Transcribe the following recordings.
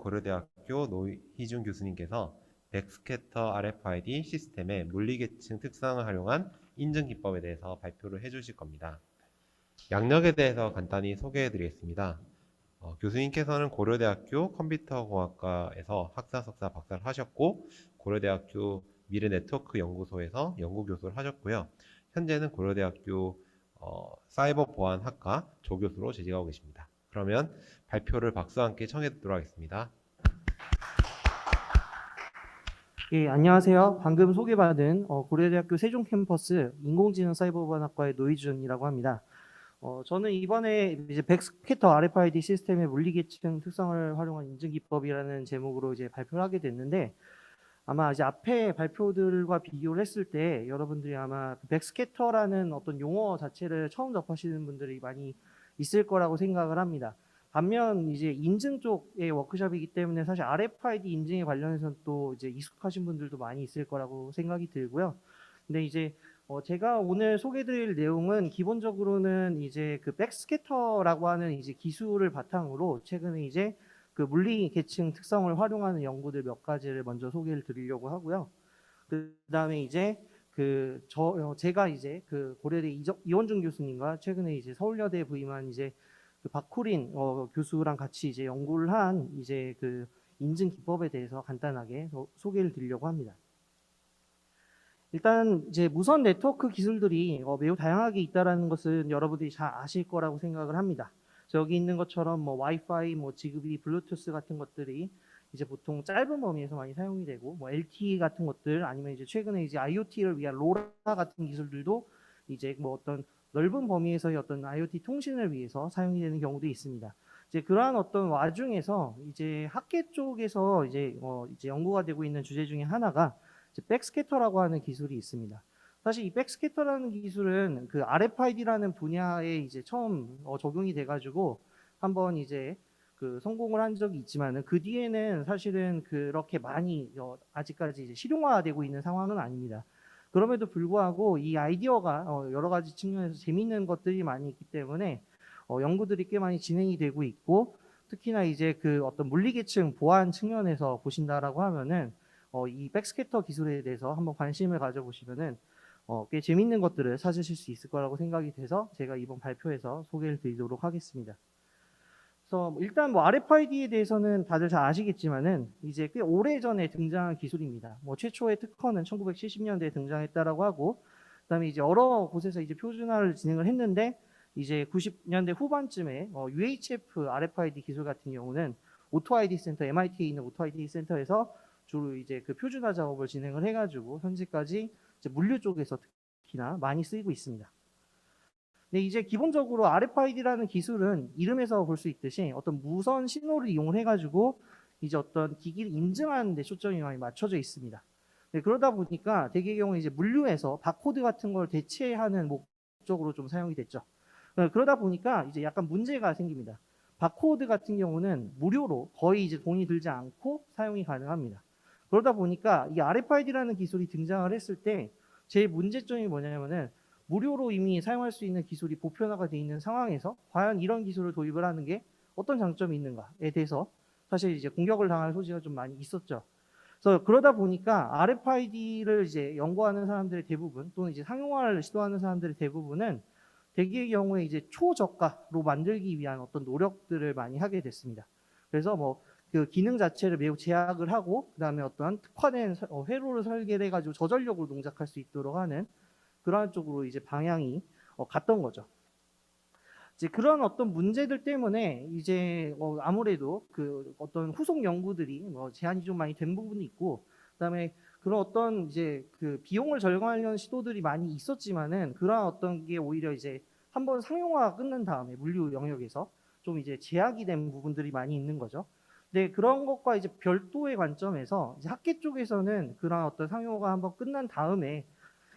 고려대학교 노희준 교수님께서 백스캐터 RFID 시스템의 물리계층 특성을 활용한 인증 기법에 대해서 발표를 해주실 겁니다. 양력에 대해서 간단히 소개해 드리겠습니다. 교수님께서는 고려대학교 컴퓨터공학과에서 학사, 석사, 박사를 하셨고 고려대학교 미래네트워크 연구소에서 연구교수를 하셨고요. 현재는 고려대학교 사이버보안학과 조교수로 재직하고 계십니다. 그러면 발표를 박수와 함께 청해 듣도록 하겠습니다. 예, 안녕하세요. 방금 소개받은 고려대학교 세종 캠퍼스 인공지능 사이버보안학과의 노희준이라고 합니다. 저는 이번에 이제 백스캐터 RFID 시스템의 물리계층 특성을 활용한 인증 기법이라는 제목으로 이제 발표를 하게 됐는데, 아마 이제 앞에 발표들과 비교를 했을 때 여러분들이 아마 백스캐터라는 어떤 용어 자체를 처음 접하시는 분들이 많이 있을 거라고 생각을 합니다. 반면 이제 인증 쪽의 워크숍이기 때문에 사실 RFID 인증에 관련해서는 또 이제 익숙하신 분들도 많이 있을 거라고 생각이 들고요. 근데 이제 제가 오늘 소개드릴 내용은 기본적으로는 이제 그 백스캐터라고 하는 이제 기술을 바탕으로 최근에 이제 그 물리 계층 특성을 활용하는 연구들 몇 가지를 먼저 소개를 드리려고 하고요. 그 다음에 이제 제가 이제 그 고려대 이원준 교수님과 최근에 이제 서울여대에 부임한 이제 그 박호린 교수랑 같이 이제 연구를 한 이제 그 인증 기법에 대해서 간단하게 소개를 드리려고 합니다. 일단 이제 무선 네트워크 기술들이 매우 다양하게 있다라는 것은 여러분들이 잘 아실 거라고 생각을 합니다. 여기 있는 것처럼 뭐 와이파이, 뭐 지그비, 블루투스 같은 것들이 이제 보통 짧은 범위에서 많이 사용이 되고, 뭐 LTE 같은 것들, 아니면 이제 최근에 이제 IoT를 위한 로라 같은 기술들도 이제 뭐 어떤 넓은 범위에서의 어떤 IoT 통신을 위해서 사용이 되는 경우도 있습니다. 이제 그러한 어떤 와중에서 이제 학계 쪽에서 이제 연구가 되고 있는 주제 중에 하나가 이제 백스캐터라고 하는 기술이 있습니다. 사실 이 백스캐터라는 기술은 그 RFID라는 분야에 이제 처음 적용이 돼가지고 한번 이제 그 성공을 한 적이 있지만은 그 뒤에는 사실은 그렇게 많이 아직까지 이제 실용화되고 있는 상황은 아닙니다. 그럼에도 불구하고 이 아이디어가 여러 가지 측면에서 재미있는 것들이 많이 있기 때문에 연구들이 꽤 많이 진행이 되고 있고, 특히나 이제 그 어떤 물리계층 보안 측면에서 보신다라고 하면은 이 백스캐터 기술에 대해서 한번 관심을 가져보시면은 꽤 재밌는 것들을 찾으실 수 있을 거라고 생각이 돼서 제가 이번 발표에서 소개를 드리도록 하겠습니다. 그래서 일단 뭐 RFID에 대해서는 다들 잘 아시겠지만은 이제 꽤 오래전에 등장한 기술입니다. 뭐 최초의 특허는 1970년대에 등장했다라고 하고, 그다음에 이제 여러 곳에서 이제 표준화를 진행을 했는데, 이제 90년대 후반쯤에 UHF RFID 기술 같은 경우는 오토 아이디 센터, MIT에 있는 오토 아이디 센터에서 주로 이제 그 표준화 작업을 진행을 해가지고 현재까지 이제 물류 쪽에서 특히나 많이 쓰이고 있습니다. 근데 이제 기본적으로 RFID라는 기술은 이름에서 볼 수 있듯이 어떤 무선 신호를 이용을 해가지고 이제 어떤 기기를 인증하는 데 초점이 많이 맞춰져 있습니다. 네, 그러다 보니까 대개의 경우 이제 물류에서 바코드 같은 걸 대체하는 목적으로 좀 사용이 됐죠. 그러다 보니까 이제 약간 문제가 생깁니다. 바코드 같은 경우는 무료로 거의 이제 돈이 들지 않고 사용이 가능합니다. 그러다 보니까 이 RFID라는 기술이 등장을 했을 때 제일 문제점이 뭐냐면은 무료로 이미 사용할 수 있는 기술이 보편화가 되어 있는 상황에서 과연 이런 기술을 도입을 하는 게 어떤 장점이 있는가에 대해서 사실 이제 공격을 당할 소지가 좀 많이 있었죠. 그래서 그러다 보니까 RFID를 이제 연구하는 사람들의 대부분, 또는 이제 상용화를 시도하는 사람들의 대부분은 대개의 경우에 이제 초저가로 만들기 위한 어떤 노력들을 많이 하게 됐습니다. 그래서 뭐 그 기능 자체를 매우 제약을 하고, 그 다음에 어떠한 특화된 회로를 설계를 해가지고 저전력으로 동작할 수 있도록 하는 그러한 쪽으로 이제 방향이 갔던 거죠. 이제 그런 어떤 문제들 때문에 이제 아무래도 그 어떤 후속 연구들이 제한이 좀 많이 된 부분이 있고, 그다음에 그런 어떤 이제 그 비용을 절감하려는 시도들이 많이 있었지만은 그러한 어떤 게 오히려 이제 한번 상용화가 끝난 다음에 물류 영역에서 좀 이제 제약이 된 부분들이 많이 있는 거죠. 근데 그런 것과 이제 별도의 관점에서 이제 학계 쪽에서는 그런 어떤 상용화가 한번 끝난 다음에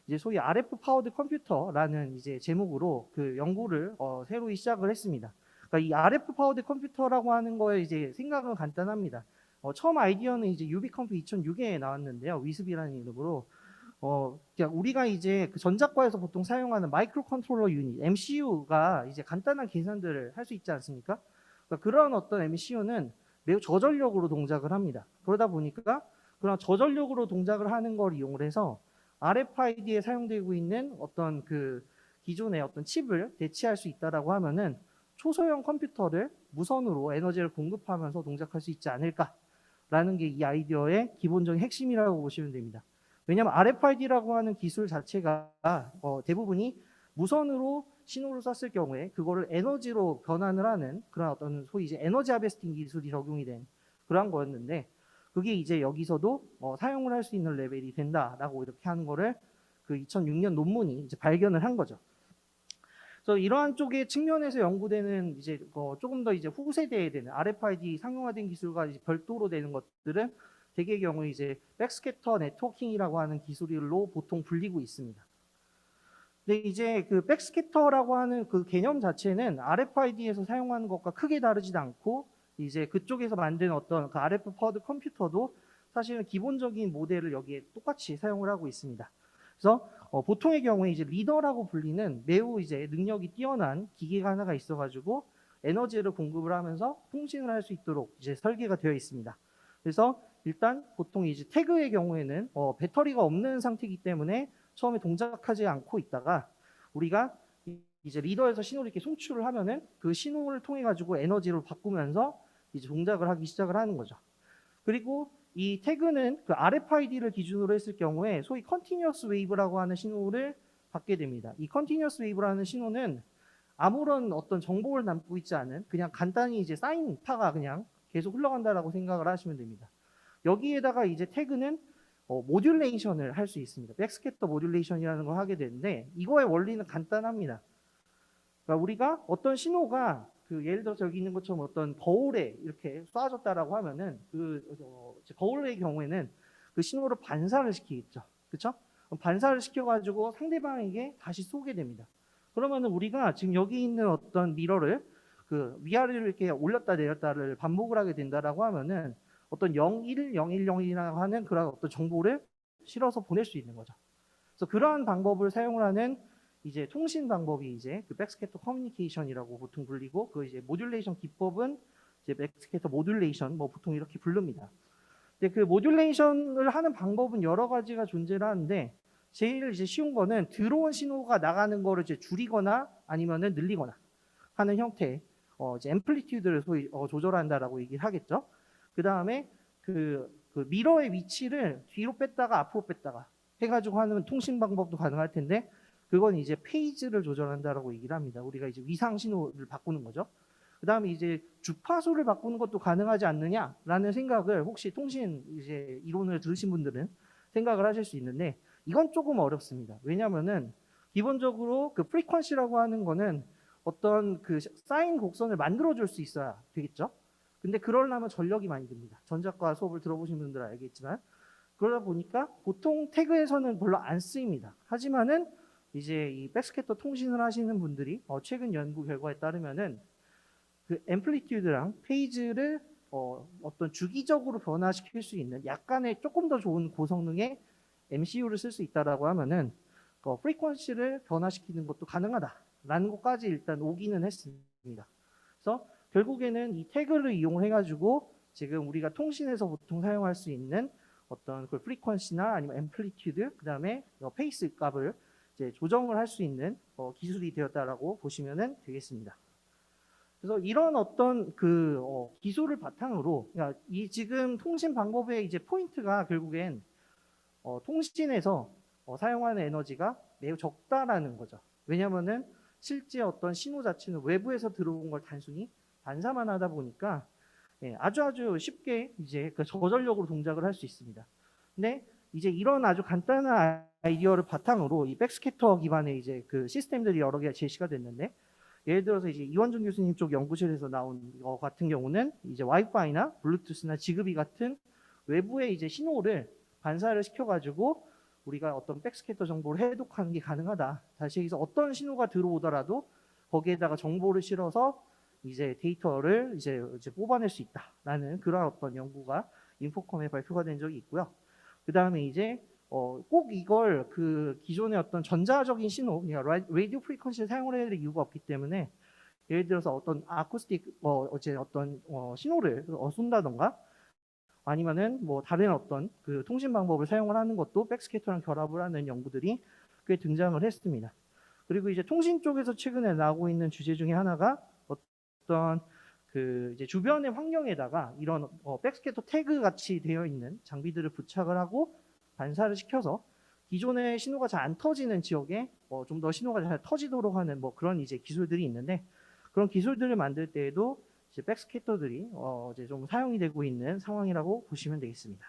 이제 소위 RF 파워드 컴퓨터라는 이제 제목으로 그 연구를 새로 시작을 했습니다. 그러니까 이 RF 파워드 컴퓨터라고 하는 거에 이제 생각은 간단합니다. 처음 아이디어는 이제 유비컴프 2006에 나왔는데요. 위습이라는 이름으로 그러니까 우리가 이제 그 전자과에서 보통 사용하는 마이크로 컨트롤러 유닛 MCU가 이제 간단한 계산들을 할 수 있지 않습니까? 그러니까 그런 어떤 MCU는 매우 저전력으로 동작을 합니다. 그러다 보니까 그런 저전력으로 동작을 하는 걸 이용을 해서 RFID에 사용되고 있는 어떤 그 기존의 어떤 칩을 대체할 수 있다라고 하면은 초소형 컴퓨터를 무선으로 에너지를 공급하면서 동작할 수 있지 않을까라는 게 이 아이디어의 기본적인 핵심이라고 보시면 됩니다. 왜냐하면 RFID라고 하는 기술 자체가 대부분이 무선으로 신호를 쐈을 경우에 그거를 에너지로 변환을 하는 그런 어떤 소위 이제 에너지 하베스팅 기술이 적용이 된 그런 거였는데 그게 이제 여기서도 사용을 할 수 있는 레벨이 된다라고 이렇게 하는 거를 그 2006년 논문이 이제 발견을 한 거죠. 그래서 이러한 쪽의 측면에서 연구되는 이제 조금 더 이제 후세대에 되는 RFID 상용화된 기술과 이제 별도로 되는 것들은 대개의 경우 이제 백스캐터 네트워킹이라고 하는 기술로 보통 불리고 있습니다. 근데 이제 그 백스캐터라고 하는 그 개념 자체는 RFID에서 사용하는 것과 크게 다르지도 않고 이제 그쪽에서 만든 어떤 그 RF 파워드 컴퓨터도 사실은 기본적인 모델을 여기에 똑같이 사용을 하고 있습니다. 그래서 보통의 경우에 이제 리더라고 불리는 매우 이제 능력이 뛰어난 기계가 하나가 있어가지고 에너지를 공급을 하면서 통신을 할 수 있도록 이제 설계가 되어 있습니다. 그래서 일단 보통 이제 태그의 경우에는 배터리가 없는 상태이기 때문에 처음에 동작하지 않고 있다가 우리가 이제 리더에서 신호를 이렇게 송출을 하면은 그 신호를 통해 가지고 에너지로 바꾸면서 이제 동작을 하기 시작을 하는 거죠. 그리고 이 태그는 그 RFID를 기준으로 했을 경우에 소위 컨티뉴어스 웨이브라고 하는 신호를 받게 됩니다. 이 컨티뉴어스 웨이브라는 신호는 아무런 어떤 정보를 담고 있지 않은 그냥 간단히 이제 사인파가 그냥 계속 흘러간다라고 생각을 하시면 됩니다. 여기에다가 이제 태그는 모듈레이션을 할 수 있습니다. 백스캐터 모듈레이션이라는 걸 하게 되는데 이거의 원리는 간단합니다. 그러니까 우리가 어떤 신호가 그 예를 들어서 여기 있는 것처럼 어떤 거울에 이렇게 쏴졌다라고 하면은 그 거울의 경우에는 그 신호를 반사를 시키겠죠. 그렇죠? 반사를 시켜가지고 상대방에게 다시 쏘게 됩니다. 그러면은 우리가 지금 여기 있는 어떤 미러를 그 위아래로 이렇게 올렸다 내렸다를 반복을 하게 된다라고 하면은 어떤 01, 0101이라고 하는 그런 어떤 정보를 실어서 보낼 수 있는 거죠. 그래서 그러한 방법을 사용을 하는 이제 통신 방법이 이제 그 백스캐터 커뮤니케이션이라고 보통 불리고 그 이제 모듈레이션 기법은 이제 백스캐터 모듈레이션 뭐 보통 이렇게 부릅니다. 근데 그 모듈레이션을 하는 방법은 여러 가지가 존재를 하는데 제일 이제 쉬운 거는 들어온 신호가 나가는 거를 이제 줄이거나 아니면은 늘리거나 하는 형태 이제 앰플리튜드를 소위 조절한다라고 얘기를 하겠죠. 그 다음에 그 미러의 위치를 뒤로 뺐다가 앞으로 뺐다가 해가지고 하는 통신 방법도 가능할 텐데 그건 이제 페이지를 조절한다라고 얘기를 합니다. 우리가 이제 위상 신호를 바꾸는 거죠. 그 다음에 이제 주파수를 바꾸는 것도 가능하지 않느냐라는 생각을 혹시 통신 이제 이론을 들으신 분들은 생각을 하실 수 있는데 이건 조금 어렵습니다. 왜냐하면은 기본적으로 그 프리퀀시라고 하는 거는 어떤 그 사인 곡선을 만들어 줄 수 있어야 되겠죠. 근데 그러려면 전력이 많이 듭니다. 전자과 수업을 들어보신 분들은 알겠지만 그러다 보니까 보통 태그에서는 별로 안 쓰입니다. 하지만은 이제 이 백스캐터 통신을 하시는 분들이 최근 연구 결과에 따르면은 그 앰플리튜드랑 페이지를 어떤 주기적으로 변화시킬 수 있는 약간의 조금 더 좋은 고성능의 MCU를 쓸 수 있다라고 하면은 프리퀀시를 변화시키는 것도 가능하다라는 것까지 일단 오기는 했습니다. 그래서 결국에는 이 태그를 이용을 해가지고 지금 우리가 통신에서 보통 사용할 수 있는 어떤 그 프리퀀시나 아니면 앰플리튜드 그 다음에 페이스 값을 이제 조정을 할 수 있는 기술이 되었다라고 보시면 되겠습니다. 그래서 이런 어떤 그 기술을 바탕으로 그러니까 이 지금 통신 방법의 이제 포인트가 결국엔 통신에서 사용하는 에너지가 매우 적다라는 거죠. 왜냐하면은 실제 어떤 신호 자체는 외부에서 들어온 걸 단순히 반사만 하다 보니까 아주 쉽게 이제 그 저전력으로 동작을 할 수 있습니다. 근데 이제 이런 아주 간단한 아이디어를 바탕으로 이 백스캐터 기반의 이제 그 시스템들이 여러 개가 제시가 됐는데 예를 들어서 이제 이원준 교수님 쪽 연구실에서 나온 거 같은 경우는 이제 와이파이나 블루투스나 지그비 같은 외부의 이제 신호를 반사를 시켜가지고 우리가 어떤 백스캐터 정보를 해독하는 게 가능하다. 다시 여기서 어떤 신호가 들어오더라도 거기에다가 정보를 실어서 이제 데이터를 이제 뽑아낼 수 있다라는 그런 어떤 연구가 인포컴에 발표가 된 적이 있고요. 그 다음에 이제 꼭 이걸 그 기존의 어떤 전자적인 신호, 그러니까 라디오 프리퀀시를 사용을 해야 될 이유가 없기 때문에 예를 들어서 어떤 아쿠스틱 어제 어떤 신호를 쏜다던가 아니면은 뭐 다른 어떤 그 통신 방법을 사용을 하는 것도 백스캐터랑 결합을 하는 연구들이 꽤 등장을 했습니다. 그리고 이제 통신 쪽에서 최근에 나오고 있는 주제 중에 하나가 어떤 그 이제 주변의 환경에다가 이런 백스캐터 태그 같이 되어 있는 장비들을 부착을 하고 반사를 시켜서 기존의 신호가 잘 안 터지는 지역에 좀 더 신호가 잘 터지도록 하는 뭐 그런 이제 기술들이 있는데 그런 기술들을 만들 때에도 이제 백스캐터들이 이제 좀 사용이 되고 있는 상황이라고 보시면 되겠습니다.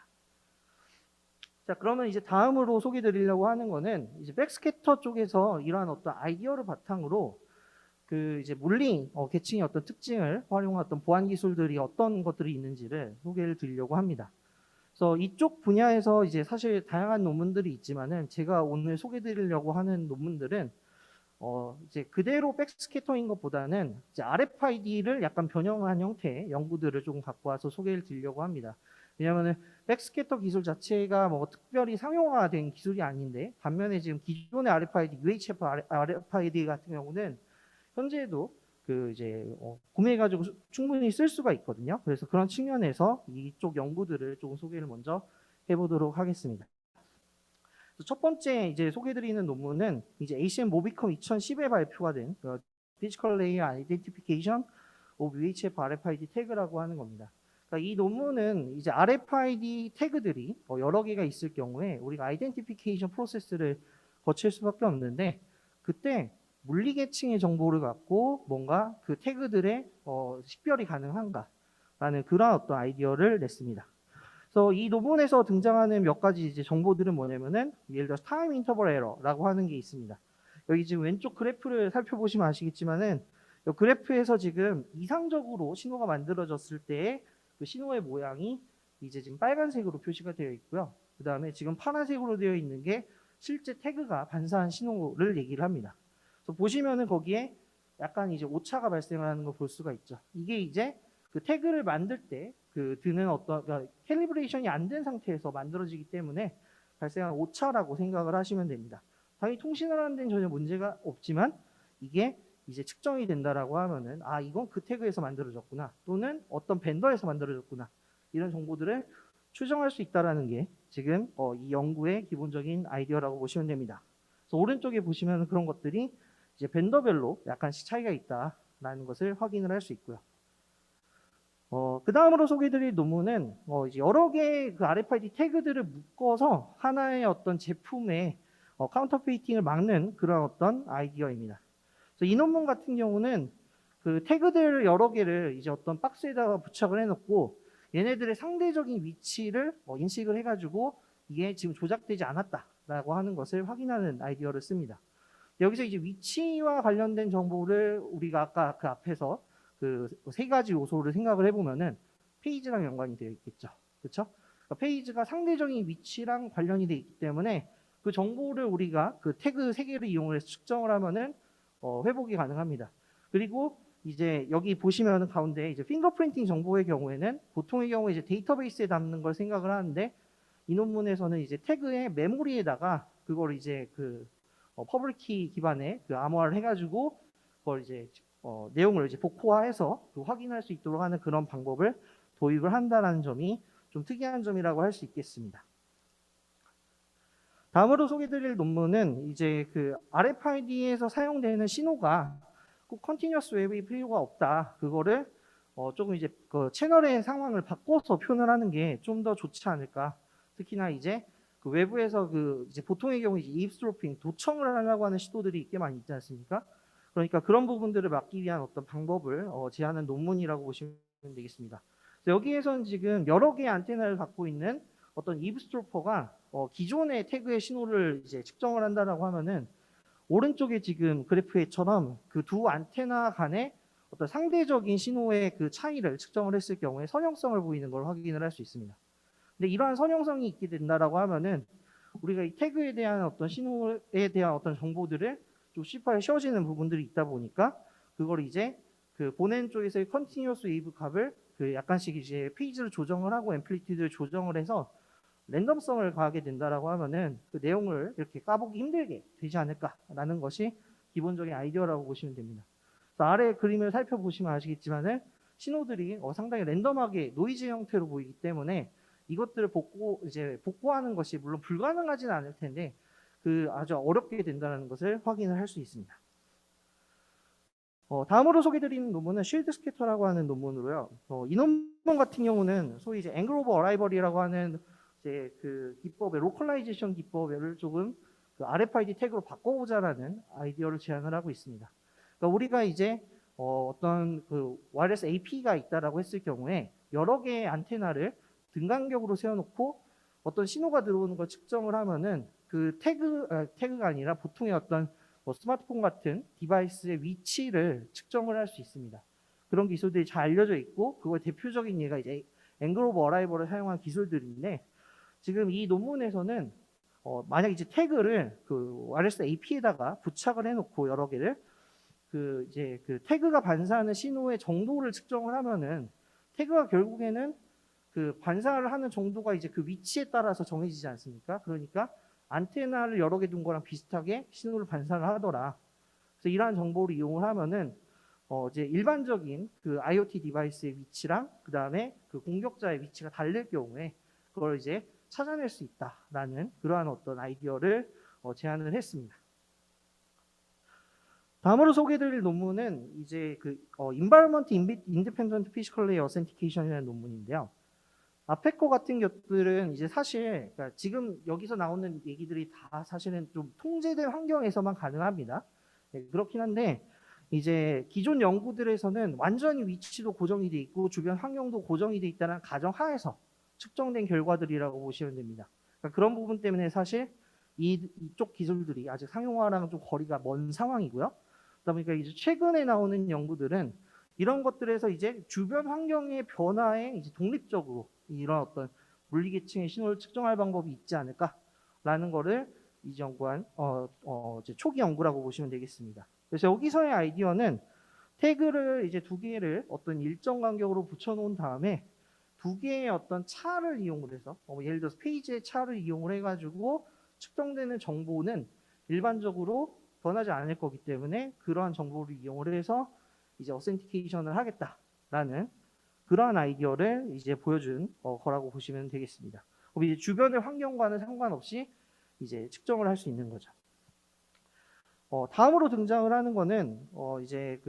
자, 그러면 이제 다음으로 소개드리려고 하는 거는 이제 백스캐터 쪽에서 이러한 어떤 아이디어를 바탕으로 그 이제 물리 계층의 어떤 특징을 활용한 어떤 보안 기술들이 어떤 것들이 있는지를 소개를 드리려고 합니다. 그래서 이쪽 분야에서 이제 사실 다양한 논문들이 있지만은 제가 오늘 소개드리려고 하는 논문들은 이제 그대로 백스캐터인 것보다는 이제 RFID를 약간 변형한 형태의 연구들을 조금 갖고 와서 소개를 드리려고 합니다. 왜냐하면은 백스캐터 기술 자체가 뭐 특별히 상용화된 기술이 아닌데 반면에 지금 기존의 RFID, UHF RFID 같은 경우는 현재도 그 이제 구매해가지고 충분히 쓸 수가 있거든요. 그래서 그런 측면에서 이쪽 연구들을 조금 소개를 먼저 해보도록 하겠습니다. 첫 번째 이제 소개드리는 논문은 이제 ACM 모비컴 2010에 발표가 된 Physical Layer Identification of UHF RFID 태그라고 하는 겁니다. 그러니까 이 논문은 이제 RFID 태그들이 여러 개가 있을 경우에 우리가 아이덴티피케이션 프로세스를 거칠 수밖에 없는데 그때 물리 계층의 정보를 갖고 뭔가 그 태그들의 식별이 가능한가라는 그런 어떤 아이디어를 냈습니다. 그래서 이 논문에서 등장하는 몇 가지 이제 정보들은 뭐냐면은 예를 들어 타임 인터벌 에러라고 하는 게 있습니다. 여기 지금 왼쪽 그래프를 살펴보시면 아시겠지만은 이 그래프에서 지금 이상적으로 신호가 만들어졌을 때 그 신호의 모양이 이제 지금 빨간색으로 표시가 되어 있고요. 그 다음에 지금 파란색으로 되어 있는 게 실제 태그가 반사한 신호를 얘기를 합니다. 그래서 보시면은 거기에 약간 이제 오차가 발생을 하는 걸 볼 수가 있죠. 이게 이제 그 태그를 만들 때 그 드는 어떤 그러니까 캘리브레이션이 안 된 상태에서 만들어지기 때문에 발생한 오차라고 생각을 하시면 됩니다. 당연히 통신을 하는 데는 전혀 문제가 없지만 이게 이제 측정이 된다라고 하면은 아 이건 그 태그에서 만들어졌구나 또는 어떤 벤더에서 만들어졌구나 이런 정보들을 추정할 수 있다라는 게 지금 이 연구의 기본적인 아이디어라고 보시면 됩니다. 그래서 오른쪽에 보시면 그런 것들이 이제 벤더별로 약간씩 차이가 있다라는 것을 확인을 할 수 있고요. 그 다음으로 소개드릴 논문은 이제 여러 개의 그 RFID 태그들을 묶어서 하나의 어떤 제품의 카운터페이팅을 막는 그런 어떤 아이디어입니다. 그래서 이 논문 같은 경우는 그 태그들 여러 개를 이제 어떤 박스에다가 부착을 해놓고 얘네들의 상대적인 위치를 인식을 해가지고 이게 지금 조작되지 않았다라고 하는 것을 확인하는 아이디어를 씁니다. 여기서 이제 위치와 관련된 정보를 우리가 아까 그 앞에서 그 세 가지 요소를 생각을 해보면은 페이지랑 연관이 되어 있겠죠. 그렇죠? 그러니까 페이지가 상대적인 위치랑 관련이 되어 있기 때문에 그 정보를 우리가 그 태그 세 개를 이용해서 측정을 하면은 회복이 가능합니다. 그리고 이제 여기 보시면은 가운데 이제 핑거프린팅 정보의 경우에는 보통의 경우에 이제 데이터베이스에 담는 걸 생각을 하는데 이 논문에서는 이제 태그의 메모리에다가 그걸 이제 그 퍼블릭 키 기반의 그 암호화를 해가지고 그걸 이제 내용을 이제 복호화해서 그 확인할 수 있도록 하는 그런 방법을 도입을 한다는 점이 좀 특이한 점이라고 할 수 있겠습니다. 다음으로 소개드릴 논문은 이제 그 RFID에서 사용되는 신호가 꼭 컨티뉴어스 웹이 필요가 없다. 그거를 조금 이제 그 채널의 상황을 바꿔서 표현을 하는 게 좀 더 좋지 않을까. 특히나 이제 그 외부에서 그 이제 보통의 경우 이제 이입스트로핑 도청을 하려고 하는 시도들이 꽤 많이 있지 않습니까? 그러니까 그런 부분들을 막기 위한 어떤 방법을 제안한 논문이라고 보시면 되겠습니다. 여기에서는 지금 여러 개의 안테나를 갖고 있는 어떤 이브스트로퍼가 기존의 태그의 신호를 이제 측정을 한다라고 하면은 오른쪽에 지금 그래프에처럼 그 두 안테나 간의 어떤 상대적인 신호의 그 차이를 측정을 했을 경우에 선형성을 보이는 걸 확인을 할 수 있습니다. 근데 이러한 선형성이 있게 된다라고 하면은 우리가 이 태그에 대한 어떤 신호에 대한 어떤 정보들을 좀 쉽게 씌워지는 부분들이 있다 보니까 그걸 이제 그 본엔 쪽에서의 컨티뉴어스 웨이브 값을 그 약간씩 이제 페이지를 조정을 하고 앰플리튜드를 조정을 해서 랜덤성을 가하게 된다라고 하면은 그 내용을 이렇게 까보기 힘들게 되지 않을까라는 것이 기본적인 아이디어라고 보시면 됩니다. 또 아래 그림을 살펴보시면 아시겠지만은 신호들이 상당히 랜덤하게 노이즈 형태로 보이기 때문에 이것들을 복구하는 것이 물론 불가능하지는 않을 텐데 아주 어렵게 된다는 것을 확인을 할 수 있습니다. 다음으로 소개드리는 논문은 쉴드 스캐터라고 하는 논문으로요. 이 논문 같은 경우는 소위 이제 앵글 오브 어라이벌이라고 하는 이제 그 기법의 로컬라이제이션 기법을 조금 그 RFID 태그로 바꿔보자라는 아이디어를 제안을 하고 있습니다. 그러니까 우리가 이제 어떤 그 와이어리스 AP가 있다라고 했을 경우에 여러 개의 안테나를 등간격으로 세워놓고 어떤 신호가 들어오는 걸 측정을 하면은 그 태그가 아니라 보통의 어떤 스마트폰 같은 디바이스의 위치를 측정을 할 수 있습니다. 그런 기술들이 잘 알려져 있고 그걸 대표적인 예가 이제 앵글 오브 어라이벌을 사용한 기술들인데 지금 이 논문에서는 만약 이제 태그를 그 와이어리스 AP에다가 부착을 해놓고 여러 개를 그 태그가 반사하는 신호의 정도를 측정을 하면은 태그가 결국에는 그 반사를 하는 정도가 이제 그 위치에 따라서 정해지지 않습니까? 그러니까 안테나를 여러 개 둔 거랑 비슷하게 신호를 반사를 하더라. 그래서 이러한 정보를 이용을 하면은 이제 일반적인 그 IoT 디바이스의 위치랑 그 다음에 그 공격자의 위치가 다를 경우에 그걸 이제 찾아낼 수 있다라는 그러한 어떤 아이디어를 제안을 했습니다. 다음으로 소개드릴 논문은 이제 그 Environment Independent Physical Layer Authentication이라는 논문인데요. 앞에 거 같은 것들은 이제 사실 그러니까 지금 여기서 나오는 얘기들이 다 사실은 좀 통제된 환경에서만 가능합니다. 네, 그렇긴 한데 이제 기존 연구들에서는 완전히 위치도 고정이 돼 있고 주변 환경도 고정이 돼 있다는 가정하에서 측정된 결과들이라고 보시면 됩니다. 그러니까 그런 부분 때문에 사실 이쪽 기술들이 아직 상용화랑은 좀 거리가 먼 상황이고요. 그러다 보니까 이제 최근에 나오는 연구들은 이런 것들에서 이제 주변 환경의 변화에 이제 독립적으로 이런 어떤 물리계층의 신호를 측정할 방법이 있지 않을까라는 거를 이제 연구한 이제 초기 연구라고 보시면 되겠습니다. 그래서 여기서의 아이디어는 태그를 이제 두 개를 어떤 일정 간격으로 붙여놓은 다음에 두 개의 어떤 차를 이용을 해서 예를 들어서 페이지의 차를 이용을 해가지고 측정되는 정보는 일반적으로 변하지 않을 거기 때문에 그러한 정보를 이용을 해서 이제 어센티케이션을 하겠다라는 그러한 아이디어를 이제 보여준 거라고 보시면 되겠습니다. 그럼 이제 주변의 환경과는 상관없이 이제 측정을 할 수 있는 거죠. 다음으로 등장을 하는 거는 이제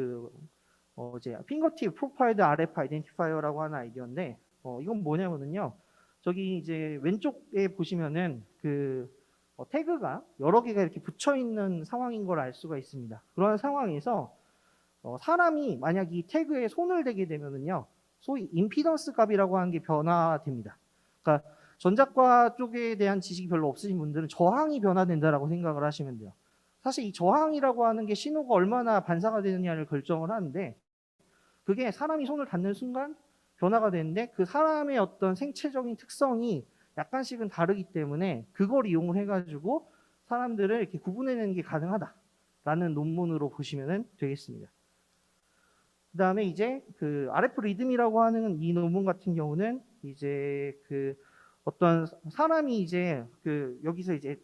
이제 핑거팁 프로파일드 RF 아이덴티파이어라고 하는 아이디어인데 이건 뭐냐면요. 저기 이제 왼쪽에 보시면은 태그가 여러 개가 이렇게 붙여 있는 상황인 걸 알 수가 있습니다. 그런 상황에서 사람이 만약 이 태그에 손을 대게 되면은요, 소위 임피던스 값이라고 하는 게 변화됩니다. 그러니까 전자과 쪽에 대한 지식이 별로 없으신 분들은 저항이 변화된다라고 생각을 하시면 돼요. 사실 이 저항이라고 하는 게 신호가 얼마나 반사가 되느냐를 결정을 하는데 그게 사람이 손을 닿는 순간 변화가 되는데 그 사람의 어떤 생체적인 특성이 약간씩은 다르기 때문에 그걸 이용을 해가지고 사람들을 이렇게 구분해내는 게 가능하다라는 논문으로 보시면 되겠습니다. 그 다음에 이제 그 RF 리듬이라고 하는 이 논문 같은 경우는 이제 어떤 사람이 이제 여기서 이제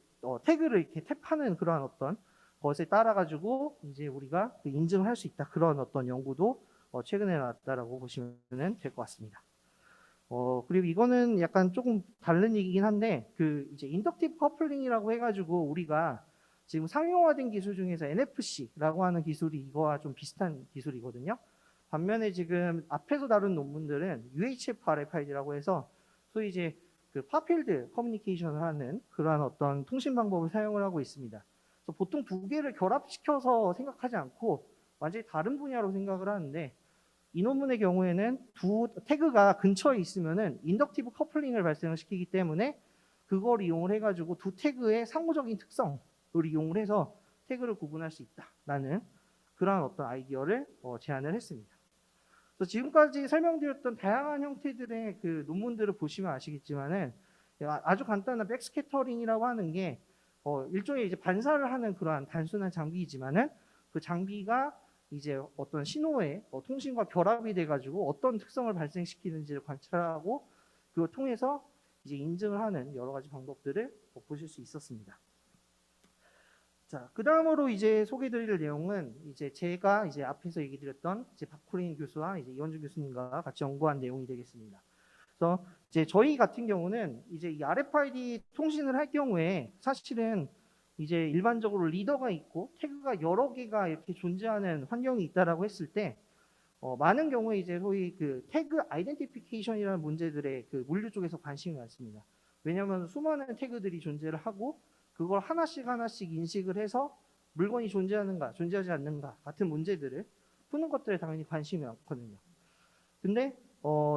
태그를 이렇게 탭하는 그러한 어떤 것에 따라 가지고 이제 우리가 인증할 수 있다 그런 어떤 연구도 최근에 나왔다라고 보시면 될 것 같습니다. 그리고 이거는 약간 조금 다른 얘기긴 한데 이제 인덕티브 커플링이라고 해가지고 우리가 지금 상용화된 기술 중에서 NFC라고 하는 기술이 이거와 좀 비슷한 기술이거든요. 반면에 지금 앞에서 다룬 논문들은 UHF RFID라고 해서 소위 이제 파필드 커뮤니케이션을 하는 그러한 어떤 통신 방법을 사용을 하고 있습니다. 그래서 보통 두 개를 결합시켜서 생각하지 않고 완전히 다른 분야로 생각을 하는데 이 논문의 경우에는 두 태그가 근처에 있으면은 인덕티브 커플링을 발생시키기 때문에 그걸 이용을 해가지고 두 태그의 상호적인 특성을 이용을 해서 태그를 구분할 수 있다라는 그러한 어떤 아이디어를 제안을 했습니다. 그래서 지금까지 설명드렸던 다양한 형태들의 논문들을 보시면 아시겠지만은 아주 간단한 백스캐터링이라고 하는 게 일종의 이제 반사를 하는 그러한 단순한 장비이지만은 그 장비가 이제 어떤 신호의 통신과 결합이 돼가지고 어떤 특성을 발생시키는지를 관찰하고 그걸 통해서 이제 인증을 하는 여러 가지 방법들을 보실 수 있었습니다. 자, 그 다음으로 이제 소개드릴 내용은 이제 제가 이제 앞에서 얘기 드렸던 이제 박쿠린 교수와 이제 이원준 교수님과 같이 연구한 내용이 되겠습니다. 그래서 이제 저희 같은 경우는 이제 이 RFID 통신을 할 경우에 사실은 이제 일반적으로 리더가 있고 태그가 여러 개가 이렇게 존재하는 환경이 있다라고 했을 때 많은 경우에 이제 소위 그 태그 아이덴티피케이션이라는 문제들의 그 물류 쪽에서 관심이 많습니다. 왜냐하면 수많은 태그들이 존재를 하고 그걸 하나씩 하나씩 인식을 해서 물건이 존재하는가, 존재하지 않는가 같은 문제들을 푸는 것들에 당연히 관심이 많거든요. 근데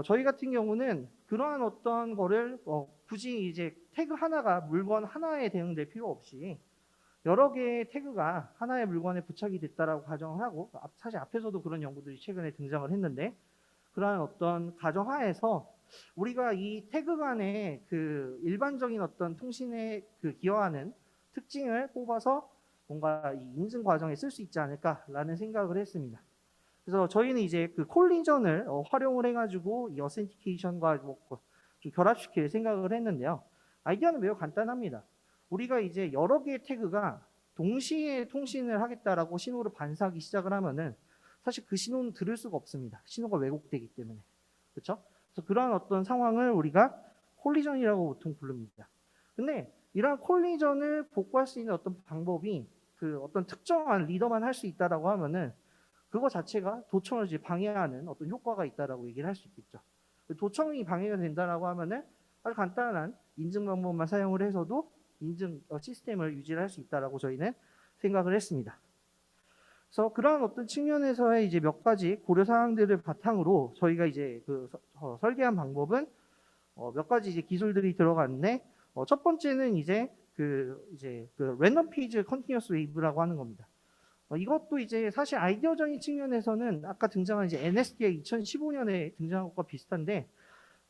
저희 같은 경우는 그러한 어떤 거를 굳이 이제 태그 하나가 물건 하나에 대응될 필요 없이 여러 개의 태그가 하나의 물건에 부착이 됐다라고 가정을 하고 사실 앞에서도 그런 연구들이 최근에 등장을 했는데 그러한 어떤 가정하에서 우리가 이 태그 간의 그 일반적인 어떤 통신에 그 기여하는 특징을 뽑아서 뭔가 이 인증 과정에 쓸 수 있지 않을까라는 생각을 했습니다. 그래서 저희는 이제 그 콜리전을 활용을 해가지고 이 어센티케이션과 좀 결합시킬 생각을 했는데요. 아이디어는 매우 간단합니다. 우리가 이제 여러 개의 태그가 동시에 통신을 하겠다라고 신호를 반사하기 시작을 하면은 사실 그 신호는 들을 수가 없습니다. 신호가 왜곡되기 때문에. 그렇죠? 그래서 그러한 어떤 상황을 우리가 콜리전이라고 보통 부릅니다. 근데 이러한 콜리전을 복구할 수 있는 어떤 방법이 그 어떤 특정한 리더만 할 수 있다라고 하면은 그거 자체가 도청을 이제 방해하는 어떤 효과가 있다라고 얘기를 할 수 있겠죠. 도청이 방해가 된다라고 하면은 아주 간단한 인증 방법만 사용을 해서도 인증 시스템을 유지할 수 있다라고 저희는 생각을 했습니다. 그래서 그러한 어떤 측면에서의 이제 몇 가지 고려 사항들을 바탕으로 저희가 이제 그 설계한 방법은 몇 가지 이제 기술들이 들어갔는데 첫 번째는 이제 그 랜덤 페이지 컨티뉴어스 웨이브라고 하는 겁니다. 이것도 이제 사실 아이디어적인 측면에서는 아까 등장한 이제 NSDI 2015년에 등장한 것과 비슷한데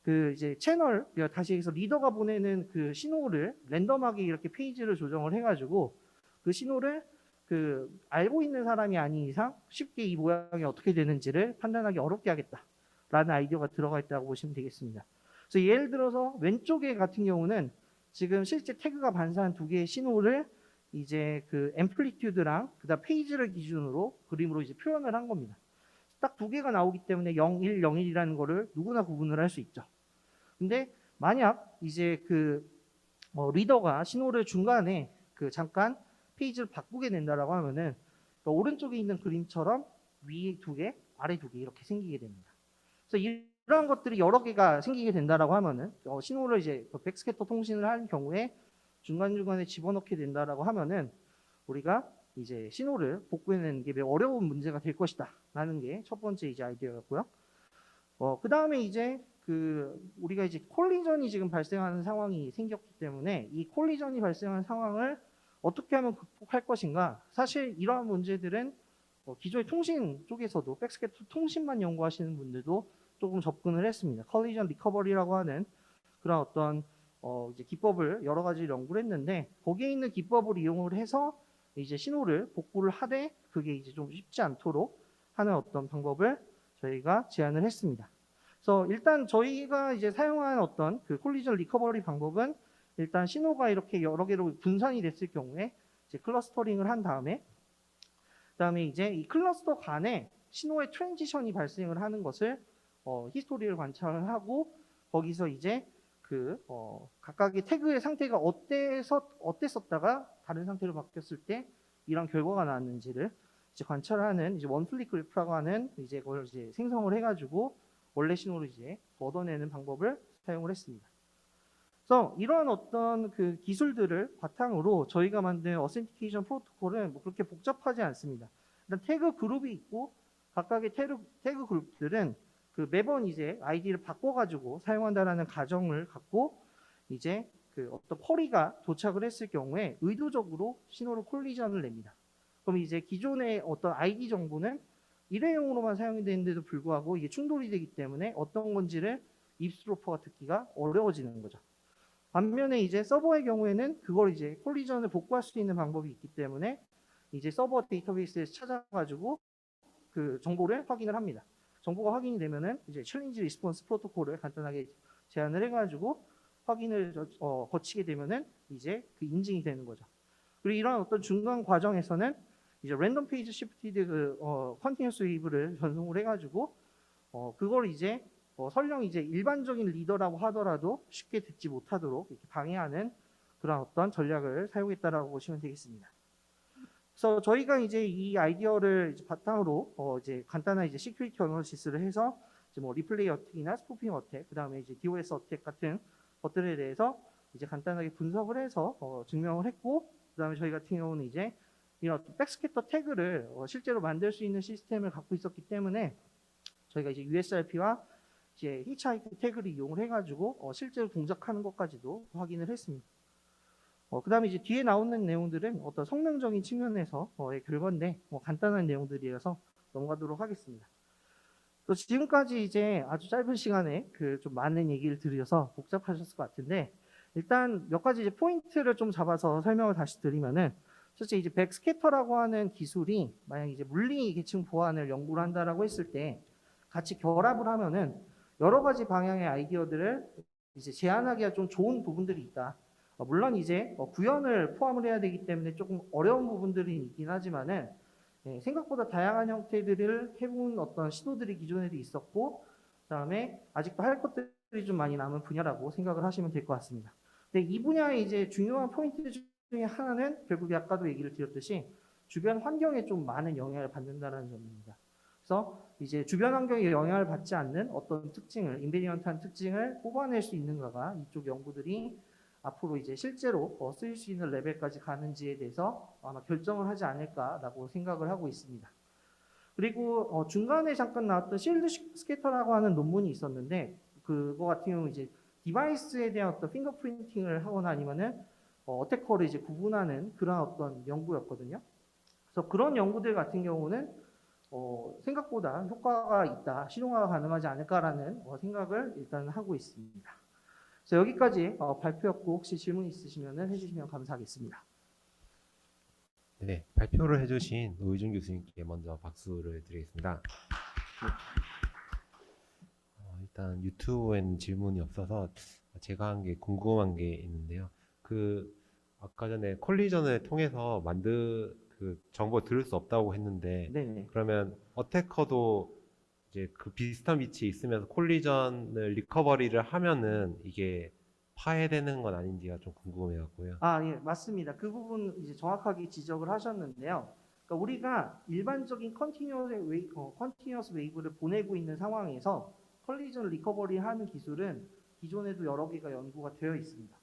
그 이제 채널 다시 해서 리더가 보내는 그 신호를 랜덤하게 이렇게 페이지를 조정을 해가지고 그 신호를 그 알고 있는 사람이 아닌 이상 쉽게 이 모양이 어떻게 되는지를 판단하기 어렵게 하겠다라는 아이디어가 들어가 있다고 보시면 되겠습니다. 그래서 예를 들어서 왼쪽에 같은 경우는 지금 실제 태그가 반사한 두 개의 신호를 이제 그 앰플리튜드랑 그다음 페이지를 기준으로 그림으로 이제 표현을 한 겁니다. 딱 두 개가 나오기 때문에 0, 1, 0, 1이라는 거를 누구나 구분을 할 수 있죠. 근데 만약 이제 그 리더가 신호를 중간에 그 잠깐 페이지를 바꾸게 된다라고 하면은 그러니까 오른쪽에 있는 그림처럼 위에 두 개, 아래 두 개 이렇게 생기게 됩니다. 그래서 이러한 것들이 여러 개가 생기게 된다라고 하면은 신호를 이제 백스캐터 통신을 할 경우에 중간중간에 집어넣게 된다라고 하면은 우리가 이제 신호를 복구해내는 게 매우 어려운 문제가 될 것이다 라는 게 첫 번째 이제 아이디어였고요. 그 다음에 이제 그 우리가 이제 콜리전이 지금 발생하는 상황이 생겼기 때문에 이 콜리전이 발생한 상황을 어떻게 하면 극복할 것인가. 사실 이러한 문제들은 기존의 통신 쪽에서도 백스캐터 통신만 연구하시는 분들도 조금 접근을 했습니다. 콜리전 리커버리라고 하는 그런 어떤 이제 기법을 여러 가지 연구를 했는데 거기에 있는 기법을 이용을 해서 이제 신호를 복구를 하되 그게 이제 좀 쉽지 않도록 하는 어떤 방법을 저희가 제안을 했습니다. 그래서 일단 저희가 이제 사용한 어떤 그 콜리전 리커버리 방법은 일단 신호가 이렇게 여러 개로 분산이 됐을 경우에 이제 클러스터링을 한 다음에 그다음에 이제 이 클러스터 간에 신호의 트랜지션이 발생을 하는 것을 히스토리를 관찰을 하고 거기서 이제 그 각각의 태그의 상태가 어땠었다가 다른 상태로 바뀌었을 때 이런 결과가 나왔는지를 이제 관찰하는 이제 원플릭 그래프라고 하는 이제 그걸 이제 생성을 해가지고 원래 신호를 이제 얻어내는 방법을 사용을 했습니다. 그래서 이러한 어떤 그 기술들을 바탕으로 저희가 만든 어센티케이션 프로토콜은 뭐 그렇게 복잡하지 않습니다. 일단 태그 그룹이 있고 각각의 태그 그룹들은 그 매번 이제 아이디를 바꿔가지고 사용한다라는 가정을 갖고 이제 그 어떤 쿼리가 도착을 했을 경우에 의도적으로 신호를 콜리전을 냅니다. 그럼 이제 기존의 어떤 아이디 정보는 일회용으로만 사용이 되는데도 불구하고 이게 충돌이 되기 때문에 어떤 건지를 입스로퍼가 듣기가 어려워지는 거죠. 반면에 이제 서버의 경우에는 그걸 이제 콜리전을 복구할 수 있는 방법이 있기 때문에 이제 서버 데이터베이스에서 찾아가지고 그 정보를 확인을 합니다. 정보가 확인이 되면은 이제 챌린지 리스폰스 프로토콜을 간단하게 제안을 해가지고 확인을 거치게 되면은 이제 그 인증이 되는 거죠. 그리고 이런 어떤 중간 과정에서는 이제 랜덤 페이지 시프티드 컨티뉴스 웨이브를 전송을 해가지고 그걸 이제 설령 이제 일반적인 리더라고 하더라도 쉽게 듣지 못하도록 이렇게 방해하는 그런 어떤 전략을 사용했다라고 보시면 되겠습니다. 그래서 저희가 이제 이 아이디어를 이제 바탕으로 이제 간단한 이제 시큐리티 어널리시스를 해서 이제 뭐 리플레이 어택이나 스푸핑 어택, 그다음에 이제 DOS 어택 같은 것들에 대해서 이제 간단하게 분석을 해서 증명을 했고, 그다음에 저희 같은 경우는 이제 이런 백스캐터 태그를 실제로 만들 수 있는 시스템을 갖고 있었기 때문에 저희가 이제 USRP와 이제 히치하이크 태그를 이용을 해가지고 실제로 동작하는 것까지도 확인을 했습니다. 그다음에 이제 뒤에 나오는 내용들은 어떤 성능적인 측면에서의 결과인데 간단한 내용들이어서 넘어가도록 하겠습니다. 또 지금까지 이제 아주 짧은 시간에 그 좀 많은 얘기를 드려서 복잡하셨을 것 같은데 일단 몇 가지 이제 포인트를 좀 잡아서 설명을 다시 드리면은 실제 이제 백스캐터라고 하는 기술이 만약 이제 물리 계층 보안을 연구를 한다라고 했을 때 같이 결합을 하면은 여러 가지 방향의 아이디어들을 이제 제안하기가 좀 좋은 부분들이 있다. 물론 이제 구현을 포함을 해야 되기 때문에 조금 어려운 부분들이 있긴 하지만은 생각보다 다양한 형태들을 해본 어떤 시도들이 기존에도 있었고, 그다음에 아직도 할 것들이 좀 많이 남은 분야라고 생각을 하시면 될 것 같습니다. 근데 이 분야의 이제 중요한 포인트 중에 하나는 결국 아까도 얘기를 드렸듯이 주변 환경에 좀 많은 영향을 받는다는 점입니다. 그래서 이제 주변 환경에 영향을 받지 않는 어떤 특징을, 인베리언트한 특징을 뽑아낼 수 있는가가 이쪽 연구들이 앞으로 이제 실제로 쓰일 수 있는 레벨까지 가는지에 대해서 아마 결정을 하지 않을까라고 생각을 하고 있습니다. 그리고 중간에 잠깐 나왔던 실드 스캐터라고 하는 논문이 있었는데 그거 같은 경우 이제 디바이스에 대한 어떤 핑거프린팅을 하거나 아니면은 어태커를 이제 구분하는 그런 어떤 연구였거든요. 그래서 그런 연구들 같은 경우는 생각보다 효과가 있다, 실용화가 가능하지 않을까라는 생각을 일단 하고 있습니다. 그래서 여기까지 발표였고 혹시 질문 있으시면 해주시면 감사하겠습니다. 네, 발표를 해주신 노희준 교수님께 먼저 박수를 드리겠습니다. 일단 유튜브에는 질문이 없어서 제가 한 게 궁금한 게 있는데요. 그 아까 전에 콜리전을 통해서 그 정보를 들을 수 없다고 했는데 네네. 그러면 어태커도 이제 그 비슷한 위치에 있으면서 콜리전을 리커버리를 하면은 이게 파해되는 건 아닌지가 좀 궁금해갖고요. 예, 맞습니다. 그 부분 이제 정확하게 지적을 하셨는데요. 그러니까 우리가 일반적인 컨티뉴어스 웨이브를 보내고 있는 상황에서 컬리전 리커버리 하는 기술은 기존에도 여러 개가 연구가 되어 있습니다.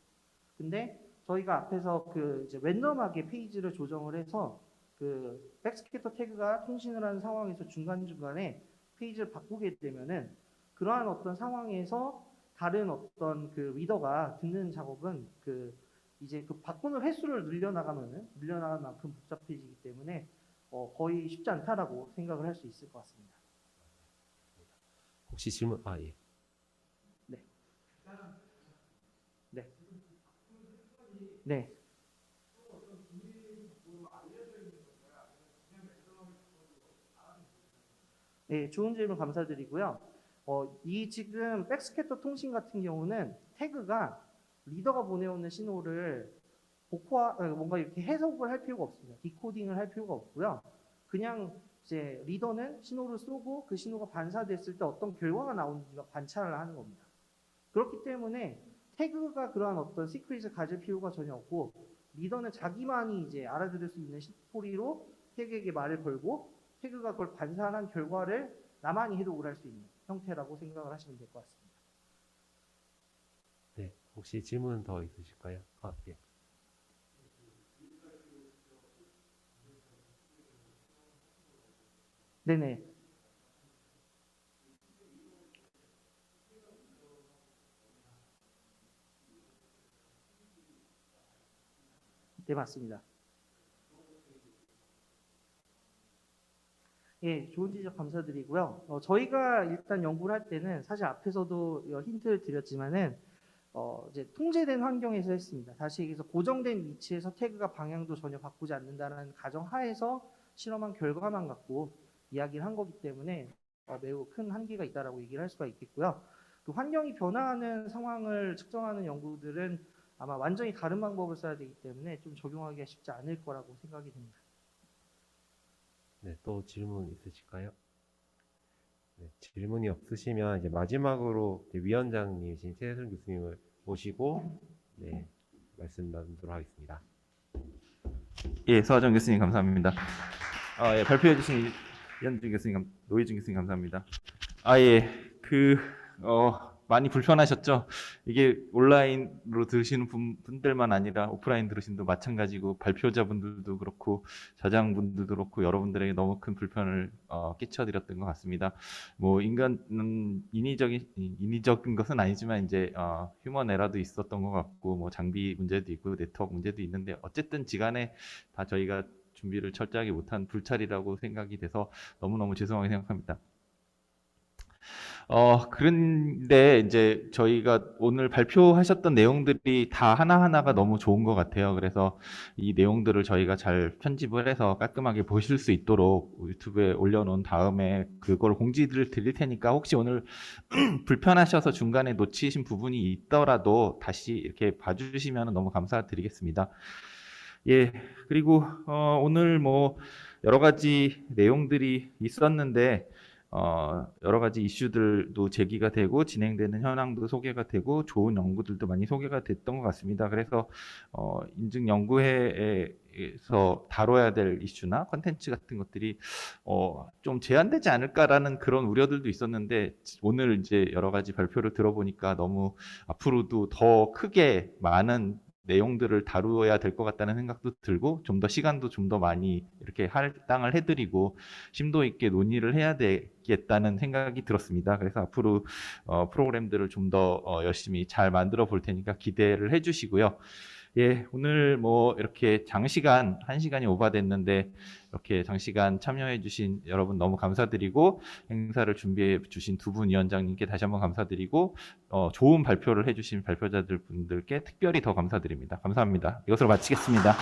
근데 저희가 앞에서 그 이제 랜덤하게 페이지를 조정을 해서 그 백스캐터 태그가 통신을 하는 상황에서 중간중간에 페이지를 바꾸게 되면은 그러한 어떤 상황에서 다른 어떤 그 리더가 듣는 작업은 그 이제 그 바꾸는 횟수를 늘려나가는 만큼 복잡해지기 때문에 거의 쉽지 않다라고 생각을 할 수 있을 것 같습니다. 혹시 질문? 예. 네. 네. 네. 네, 좋은 질문 감사드리고요. 이 지금 백스캐터 통신 같은 경우는 태그가 리더가 보내오는 신호를 뭔가 이렇게 해석을 할 필요가 없습니다. 디코딩을 할 필요가 없고요. 그냥 이제 리더는 신호를 쏘고 그 신호가 반사됐을 때 어떤 결과가 나오는지가 관찰을 하는 겁니다. 그렇기 때문에 태그가 그러한 어떤 시크릿을 가질 필요가 전혀 없고 리더는 자기만이 이제 알아들을 수 있는 스토리로 태그에게 말을 걸고 태그가 그걸 반사한 결과를 나만이 해독을 할 수 있는 형태라고 생각을 하시면 될 것 같습니다. 네, 혹시 질문 더 있으실까요? 예. 네네. 네, 맞습니다. 예, 좋은 지적 감사드리고요. 저희가 일단 연구를 할 때는 사실 앞에서도 힌트를 드렸지만은 이제 통제된 환경에서 했습니다. 다시 얘기해서 고정된 위치에서 태그가 방향도 전혀 바꾸지 않는다는 가정 하에서 실험한 결과만 갖고 이야기를 한 거기 때문에 매우 큰 한계가 있다라고 얘기를 할 수가 있겠고요. 그 환경이 변화하는 상황을 측정하는 연구들은 아마 완전히 다른 방법을 써야 되기 때문에 좀 적용하기가 쉽지 않을 거라고 생각이 듭니다. 네, 또 질문 있으실까요? 네, 질문이 없으시면 이제 마지막으로 이제 위원장님이신 최혜순 교수님을 모시고 네, 말씀 나누도록 하겠습니다. 예, 서하정 교수님 감사합니다. 예, 발표해 주신 이현준 교수님, 노희준 교수님 감사합니다. 예, 많이 불편하셨죠? 이게 온라인으로 들으시는 분들만 아니라 오프라인 들으신 분도 마찬가지고 발표자분들도 그렇고 저장분들도 그렇고 여러분들에게 너무 큰 불편을 끼쳐드렸던 것 같습니다. 뭐 인위적인 것은 아니지만 이제 휴먼 에러도 있었던 것 같고 뭐 장비 문제도 있고 네트워크 문제도 있는데 어쨌든 지간에 다 저희가 준비를 철저하게 못한 불찰이라고 생각이 돼서 너무너무 죄송하게 생각합니다. 그런데 이제 저희가 오늘 발표하셨던 내용들이 다 하나하나가 너무 좋은 것 같아요. 그래서 이 내용들을 저희가 잘 편집을 해서 깔끔하게 보실 수 있도록 유튜브에 올려놓은 다음에 그걸 공지를 드릴 테니까 혹시 오늘 불편하셔서 중간에 놓치신 부분이 있더라도 다시 이렇게 봐주시면 너무 감사드리겠습니다. 예, 그리고 오늘 뭐 여러 가지 내용들이 있었는데 여러 가지 이슈들도 제기가 되고 진행되는 현황도 소개가 되고 좋은 연구들도 많이 소개가 됐던 것 같습니다. 그래서 인증연구회에서 다뤄야 될 이슈나 컨텐츠 같은 것들이 좀 제한되지 않을까라는 그런 우려들도 있었는데 오늘 이제 여러 가지 발표를 들어보니까 너무 앞으로도 더 크게 많은 내용들을 다루어야 될 것 같다는 생각도 들고 좀 더 시간도 좀 더 많이 이렇게 할당을 해드리고 심도 있게 논의를 해야 되겠다는 생각이 들었습니다. 그래서 앞으로 프로그램들을 좀 더 열심히 잘 만들어 볼 테니까 기대를 해주시고요. 예, 오늘 뭐 이렇게 장시간 1시간이 오바됐는데 이렇게 장시간 참여해 주신 여러분 너무 감사드리고 행사를 준비해 주신 두 분 위원장님께 다시 한번 감사드리고 좋은 발표를 해 주신 발표자들 분들께 특별히 더 감사드립니다. 감사합니다. 이것으로 마치겠습니다.